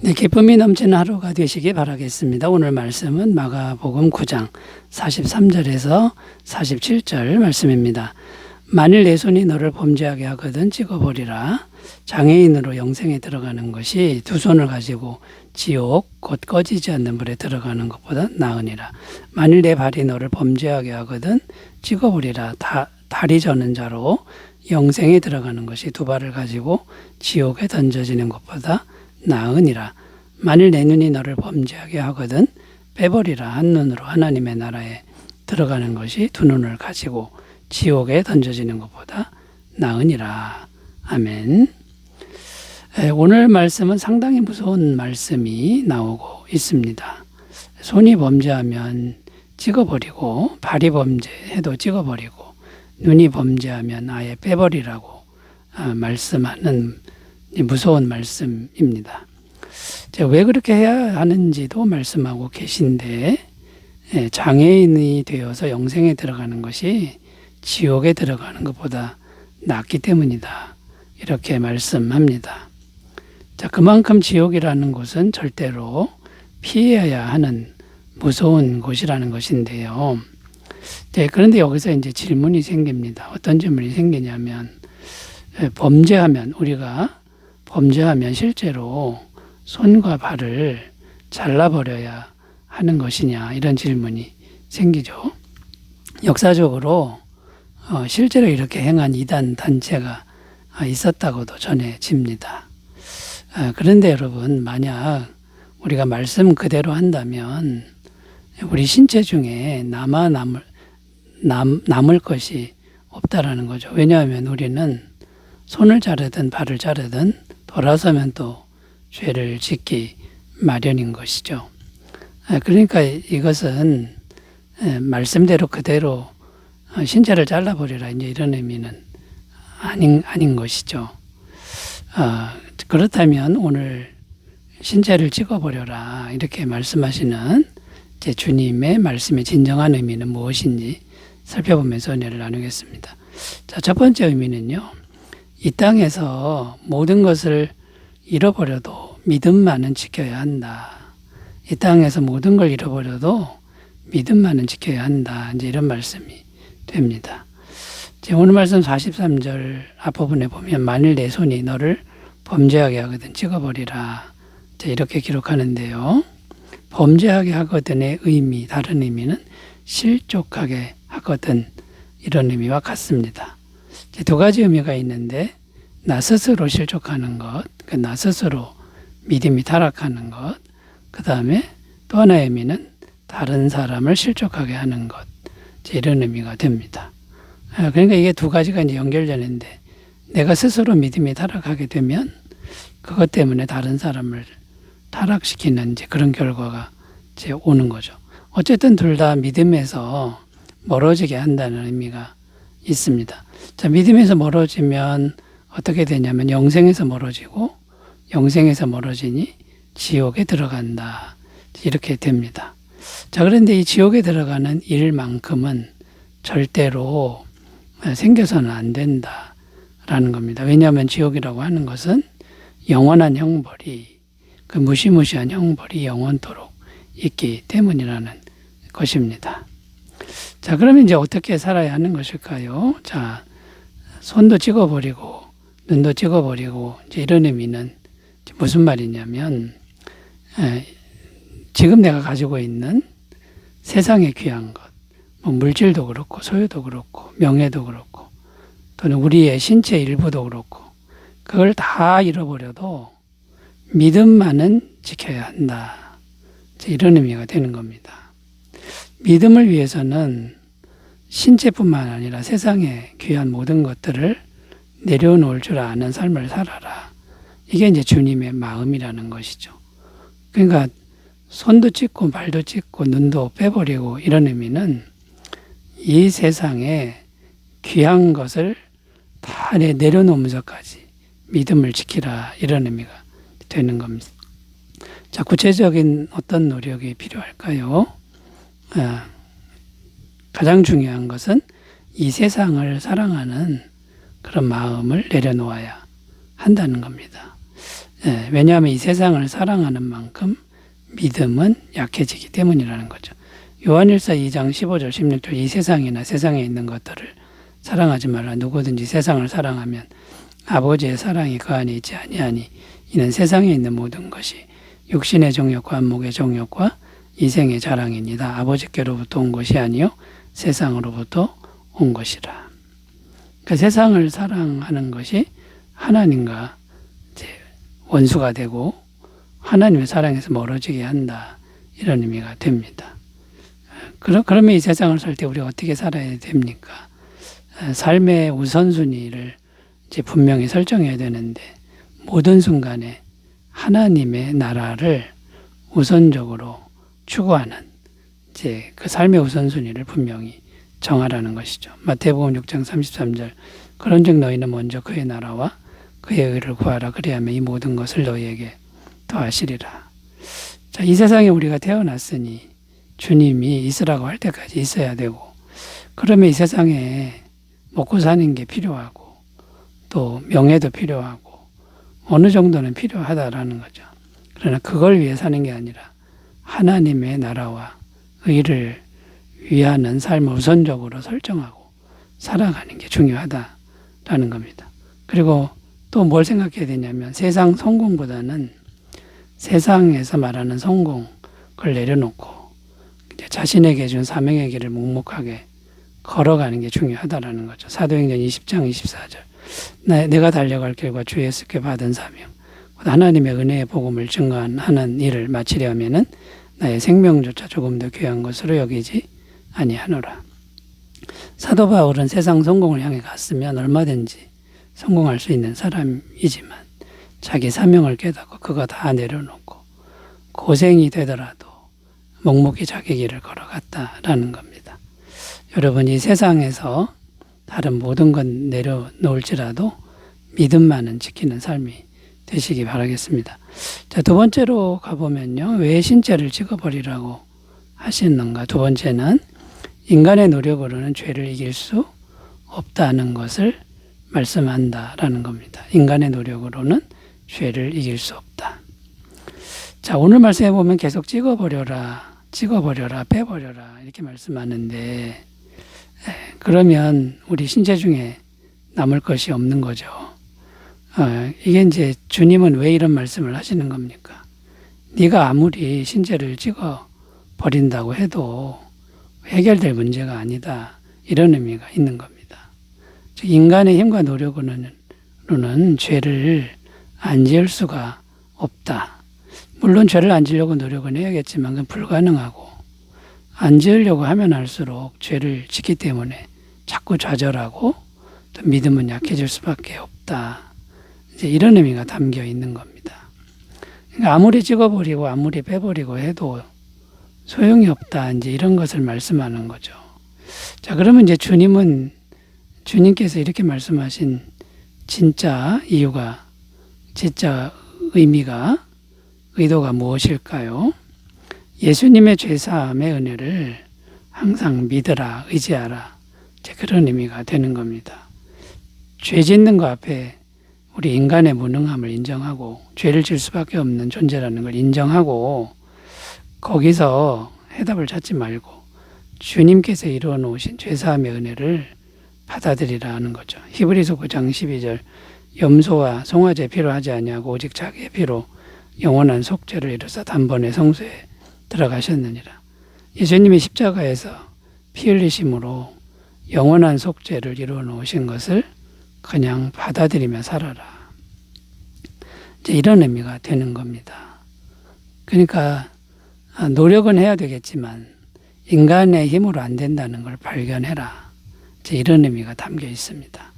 네, 기쁨이 넘치는 하루가 되시기 바라겠습니다. 오늘 말씀은 마가복음 9장 43절에서 47절 말씀입니다. 만일 내 손이 너를 범죄하게 하거든 찍어버리라. 장애인으로 영생에 들어가는 것이 두 손을 가지고 지옥 곧 꺼지지 않는 불에 들어가는 것보다 나으니라. 만일 내 발이 너를 범죄하게 하거든 찍어버리라. 다리 저는 자로 영생에 들어가는 것이 두 발을 가지고 지옥에 던져지는 것보다 나으니라. 만일 내 눈이 너를 범죄하게 하거든 빼버리라. 한 눈으로 하나님의 나라에 들어가는 것이 두 눈을 가지고 지옥에 던져지는 것보다 나으니라. 아멘. 오늘 말씀은 상당히 무서운 말씀이 나오고 있습니다. 손이 범죄하면 찍어버리고, 발이 범죄해도 찍어버리고, 눈이 범죄하면 아예 빼버리라고 말씀하는 무서운 말씀입니다. 왜 그렇게 해야 하는지도 말씀하고 계신데, 장애인이 되어서 영생에 들어가는 것이 지옥에 들어가는 것보다 낫기 때문이다. 이렇게 말씀합니다. 자, 그만큼 지옥이라는 곳은 절대로 피해야 하는 무서운 곳이라는 것인데요. 네, 그런데 여기서 이제 질문이 생깁니다. 어떤 질문이 생기냐면, 우리가 범죄하면 실제로 손과 발을 잘라버려야 하는 것이냐, 이런 질문이 생기죠. 역사적으로 실제로 이렇게 행한 이단 단체가 있었다고도 전해집니다. 그런데 여러분, 만약 우리가 말씀 그대로 한다면 우리 신체 중에 남을 것이 없다라는 거죠. 왜냐하면 우리는 손을 자르든 발을 자르든 돌아서면 또 죄를 짓기 마련인 것이죠. 그러니까 이것은 말씀대로 그대로 신체를 잘라버리라, 이제 이런 의미는 아닌 것이죠. 그렇다면 오늘 신체를 찍어버려라 이렇게 말씀하시는 제 주님의 말씀의 진정한 의미는 무엇인지 살펴보면서 은혜를 나누겠습니다. 자, 첫 번째 의미는요, 이 땅에서 모든 것을 잃어버려도 믿음만은 지켜야 한다. 이 땅에서 모든 걸 잃어버려도 믿음만은 지켜야 한다. 이제 이런 말씀이 됩니다. 오늘 말씀 43절 앞부분에 보면 만일 내 손이 너를 범죄하게 하거든 찍어버리라. 이렇게 기록하는데요. 범죄하게 하거든의 의미, 다른 의미는 실족하게 하거든, 이런 의미와 같습니다. 두 가지 의미가 있는데, 나 스스로 실족하는 것, 나 스스로 믿음이 타락하는 것, 그 다음에 또 하나의 의미는 다른 사람을 실족하게 하는 것, 이런 의미가 됩니다. 그러니까 이게 두 가지가 이제 연결되는데, 내가 스스로 믿음이 타락하게 되면 그것 때문에 다른 사람을 타락시키는 이제 그런 결과가 이제 오는 거죠. 어쨌든 둘 다 믿음에서 멀어지게 한다는 의미가 있습니다. 자, 믿음에서 멀어지면 어떻게 되냐면 영생에서 멀어지고, 영생에서 멀어지니 지옥에 들어간다, 이렇게 됩니다. 자, 그런데 이 지옥에 들어가는 일만큼은 절대로 생겨서는 안 된다라는 겁니다. 왜냐하면 지옥이라고 하는 것은 영원한 형벌이, 그 무시무시한 형벌이 영원토록 있기 때문이라는 것입니다. 자, 그러면 이제 어떻게 살아야 하는 것일까요? 자, 손도 찍어버리고 눈도 찍어버리고, 이제 이런 의미는 무슨 말이냐면, 지금 내가 가지고 있는 세상의 귀한 것, 물질도 그렇고 소유도 그렇고 명예도 그렇고 또는 우리의 신체 일부도 그렇고 그걸 다 잃어버려도 믿음만은 지켜야 한다, 이런 의미가 되는 겁니다. 믿음을 위해서는 신체뿐만 아니라 세상의 귀한 모든 것들을 내려놓을 줄 아는 삶을 살아라. 이게 이제 주님의 마음이라는 것이죠. 그러니까 손도 찍고 발도 찍고 눈도 빼버리고, 이런 의미는 이 세상에 귀한 것을 다 내려놓으면서까지 믿음을 지키라, 이런 의미가 되는 겁니다. 자, 구체적인 어떤 노력이 필요할까요? 가장 중요한 것은 이 세상을 사랑하는 그런 마음을 내려놓아야 한다는 겁니다. 네, 왜냐하면 이 세상을 사랑하는 만큼 믿음은 약해지기 때문이라는 거죠. 요한일서 2장 15절 16절 이 세상이나 세상에 있는 것들을 사랑하지 말라. 누구든지 세상을 사랑하면 아버지의 사랑이 그 안에 있지 아니하니 이는 세상에 있는 모든 것이 육신의 정욕과 안목의 정욕과 이생의 자랑입니다. 아버지께로부터 온 것이 아니요 세상으로부터 온 것이라. 그러니까 세상을 사랑하는 것이 하나님과 이제 원수가 되고 하나님의 사랑에서 멀어지게 한다. 이런 의미가 됩니다. 그러면 이 세상을 살 때 우리가 어떻게 살아야 됩니까? 삶의 우선순위를 이제 분명히 설정해야 되는데 모든 순간에 하나님의 나라를 우선적으로 추구하는 이제 그 삶의 우선순위를 분명히 정하라는 것이죠. 마태복음 6장 33절 그런즉 너희는 먼저 그의 나라와 그의 의를 구하라. 그리하면 이 모든 것을 너희에게 더하시리라. 자, 이 세상에 우리가 태어났으니 주님이 있으라고 할 때까지 있어야 되고 그러면 이 세상에 먹고 사는 게 필요하고 또 명예도 필요하고 어느 정도는 필요하다라는 거죠. 그러나 그걸 위해 사는 게 아니라 하나님의 나라와 의를 위하는 삶을 우선적으로 설정하고 살아가는 게 중요하다라는 겁니다. 그리고 또 뭘 생각해야 되냐면 세상 성공보다는 세상에서 말하는 성공을 내려놓고 자신에게 준 사명의 길을 묵묵하게 걸어가는 게 중요하다라는 거죠. 사도행전 20장 24절 내가 달려갈 길과 주 예수께 받은 사명 하나님의 은혜의 복음을 증거하는 일을 마치려 하면은 나의 생명조차 조금 더 귀한 것으로 여기지 아니하노라. 사도 바울은 세상 성공을 향해 갔으면 얼마든지 성공할 수 있는 사람이지만 자기 사명을 깨닫고 그거 다 내려놓고 고생이 되더라도 묵묵히 자기 길을 걸어갔다라는 겁니다. 여러분 이 세상에서 다른 모든 건 내려놓을지라도 믿음만은 지키는 삶이 되시기 바라겠습니다. 자, 두 번째로 가보면요. 왜 신체를 찍어버리라고 하시는가? 두 번째는 인간의 노력으로는 죄를 이길 수 없다는 것을 말씀한다라는 겁니다. 인간의 노력으로는 죄를 이길 수 없다. 자, 오늘 말씀해 보면 계속 찍어버려라, 빼버려라 이렇게 말씀하는데 그러면 우리 신체 중에 남을 것이 없는 거죠. 이게 이제 주님은 왜 이런 말씀을 하시는 겁니까? 네가 아무리 신체를 찍어 버린다고 해도 해결될 문제가 아니다. 이런 의미가 있는 겁니다. 즉 인간의 힘과 노력으로는 죄를 안 지을 수가 없다. 물론 죄를 안 지으려고 노력은 해야겠지만 그건 불가능하고 안 지으려고 하면 할수록 죄를 짓기 때문에 자꾸 좌절하고 또 믿음은 약해질 수밖에 없다. 이제 이런 의미가 담겨 있는 겁니다. 그러니까 아무리 찍어버리고 아무리 빼버리고 해도 소용이 없다. 이제 이런 것을 말씀하는 거죠. 자, 그러면 이제 주님께서 이렇게 말씀하신 진짜 이유가, 진짜 의도가 무엇일까요? 예수님의 죄사함의 은혜를 항상 믿으라, 의지하라. 이제 그런 의미가 되는 겁니다. 죄 짓는 것 앞에 우리 인간의 무능함을 인정하고 죄를 질 수밖에 없는 존재라는 걸 인정하고 거기서 해답을 찾지 말고 주님께서 이루어 놓으신 죄사함의 은혜를 받아들이라는 거죠. 히브리서 9장 12절 염소와 송아지의 피로 하지 아니하고 오직 자기의 피로 영원한 속죄를 이루사 단번에 성소에 들어가셨느니라. 예수님이 십자가에서 피 흘리심으로 영원한 속죄를 이루어 놓으신 것을 그냥 받아들이며 살아라. 이제 이런 의미가 되는 겁니다. 그러니까 노력은 해야 되겠지만 인간의 힘으로 안 된다는 걸 발견해라. 이제 이런 의미가 담겨 있습니다.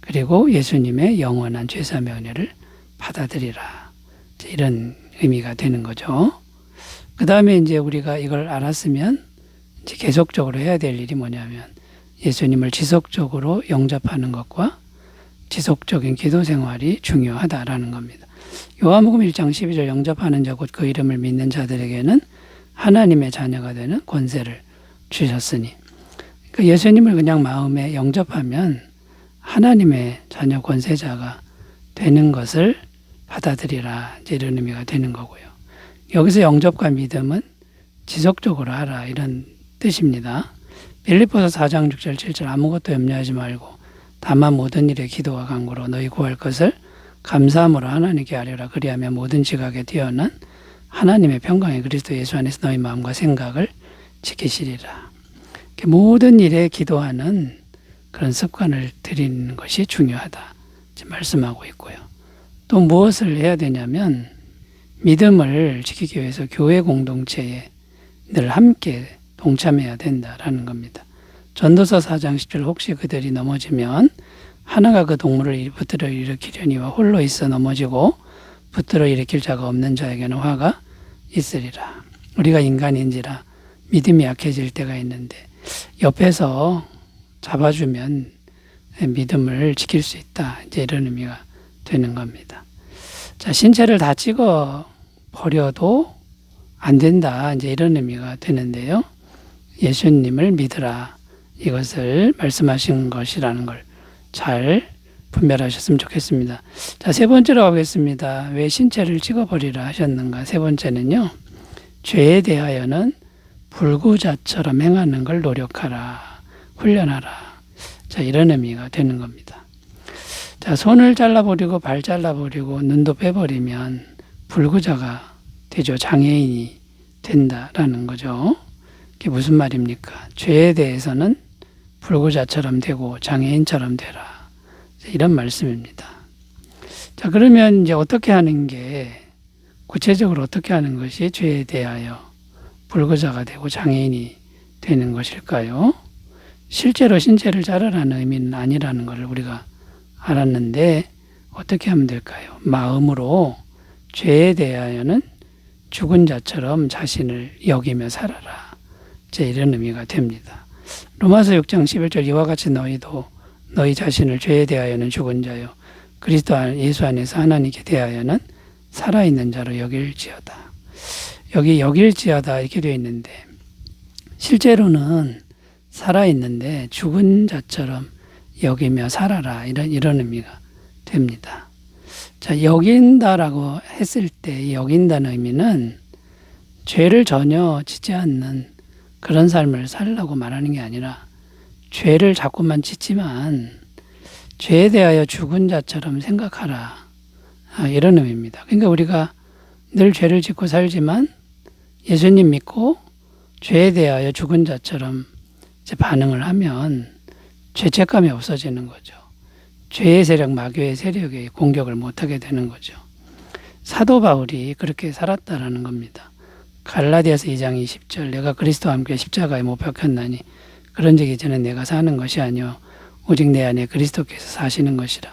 그리고 예수님의 영원한 죄사함의 은혜를 받아들이라. 이제 이런 의미가 되는 거죠. 그 다음에 이제 우리가 이걸 알았으면 이제 계속적으로 해야 될 일이 뭐냐면 예수님을 지속적으로 영접하는 것과 지속적인 기도 생활이 중요하다라는 겁니다. 요한복음 1장 12절 영접하는 자 곧 그 이름을 믿는 자들에게는 하나님의 자녀가 되는 권세를 주셨으니 그 예수님을 그냥 마음에 영접하면 하나님의 자녀 권세자가 되는 것을 받아들이라 이제 이런 의미가 되는 거고요. 여기서 영접과 믿음은 지속적으로 하라 이런 뜻입니다. 빌립보서 4장 6절 7절 아무것도 염려하지 말고 다만 모든 일에 기도와 간구로 너희 구할 것을 감사함으로 하나님께 아뢰라. 그리하면 모든 지각에 뛰어난 하나님의 평강이 그리스도 예수 안에서 너희 마음과 생각을 지키시리라. 모든 일에 기도하는 그런 습관을 들이는 것이 중요하다 말씀하고 있고요. 또 무엇을 해야 되냐면 믿음을 지키기 위해서 교회 공동체에 늘 함께 동참해야 된다라는 겁니다. 전도서 4장 10절 혹시 그들이 넘어지면 하나가 그 동물을 붙들어 일으키려니와 홀로 있어 넘어지고 붙들어 일으킬 자가 없는 자에게는 화가 있으리라. 우리가 인간인지라 믿음이 약해질 때가 있는데 옆에서 잡아주면 믿음을 지킬 수 있다. 이제 이런 의미가 되는 겁니다. 자, 신체를 다 찍어 버려도 안 된다. 이제 이런 의미가 되는데요. 예수님을 믿으라. 이것을 말씀하신 것이라는 걸 잘 분별하셨으면 좋겠습니다. 자, 세 번째로 가겠습니다. 왜 신체를 찍어버리라 하셨는가? 세 번째는요. 죄에 대하여는 불구자처럼 행하는 걸 노력하라. 훈련하라. 자, 이런 의미가 되는 겁니다. 자, 손을 잘라버리고 발 잘라버리고 눈도 빼버리면 불구자가 되죠. 장애인이 된다라는 거죠. 그게 무슨 말입니까? 죄에 대해서는 불구자처럼 되고 장애인처럼 되라. 이런 말씀입니다. 자, 그러면 이제 어떻게 하는 게 구체적으로 어떻게 하는 것이 죄에 대하여 불구자가 되고 장애인이 되는 것일까요? 실제로 신체를 자르라는 의미는 아니라는 것을 우리가 알았는데 어떻게 하면 될까요? 마음으로 죄에 대하여는 죽은 자처럼 자신을 여기며 살아라. 이런 의미가 됩니다. 로마서 6장 11절 이와 같이 너희도 너희 자신을 죄에 대하여는 죽은 자요 그리스도 예수 안에서 하나님께 대하여는 살아있는 자로 여길지어다. 여기 여길지어다 이렇게 되어 있는데 실제로는 살아있는데 죽은 자처럼 여기며 살아라 이런 의미가 됩니다. 자, 여긴다라고 했을 때 여긴다는 의미는 죄를 전혀 짓지 않는 그런 삶을 살라고 말하는 게 아니라 죄를 자꾸만 짓지만 죄에 대하여 죽은 자처럼 생각하라. 이런 의미입니다. 그러니까 우리가 늘 죄를 짓고 살지만 예수님 믿고 죄에 대하여 죽은 자처럼 이제 반응을 하면 죄책감이 없어지는 거죠. 죄의 세력, 마귀의 세력에 공격을 못하게 되는 거죠. 사도 바울이 그렇게 살았다라는 겁니다. 갈라디아서 2장 20절 내가 그리스도와 함께 십자가에 못 박혔나니 그런즉 이제는 내가 사는 것이 아니요 오직 내 안에 그리스도께서 사시는 것이라.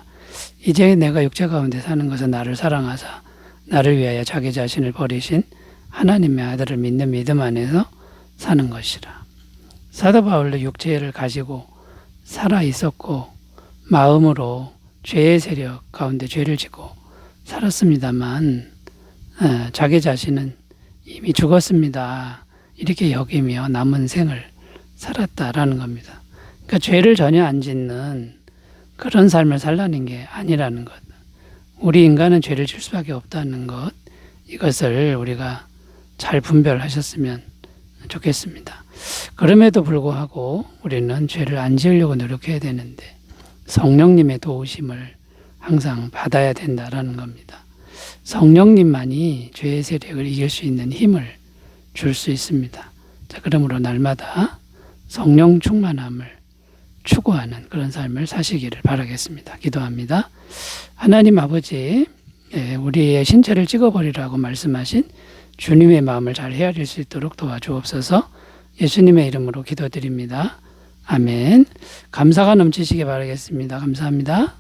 이제 내가 육체 가운데 사는 것은 나를 사랑하사 나를 위하여 자기 자신을 버리신 하나님의 아들을 믿는 믿음 안에서 사는 것이라. 사도 바울도 육체를 가지고 살아 있었고 마음으로 죄의 세력 가운데 죄를 지고 살았습니다만 자기 자신은 이미 죽었습니다. 이렇게 여기며 남은 생을 살았다라는 겁니다. 그러니까 죄를 전혀 안 짓는 그런 삶을 살라는 게 아니라는 것. 우리 인간은 죄를 질 수밖에 없다는 것. 이것을 우리가 잘 분별하셨으면 좋겠습니다. 그럼에도 불구하고 우리는 죄를 안 지으려고 노력해야 되는데 성령님의 도우심을 항상 받아야 된다라는 겁니다. 성령님만이 죄의 세력을 이길 수 있는 힘을 줄 수 있습니다. 자, 그러므로 날마다 성령 충만함을 추구하는 그런 삶을 사시기를 바라겠습니다. 기도합니다. 하나님 아버지, 우리의 신체를 찍어버리라고 말씀하신 주님의 마음을 잘 헤아릴 수 있도록 도와주옵소서. 예수님의 이름으로 기도드립니다. 아멘. 감사가 넘치시기 바라겠습니다. 감사합니다.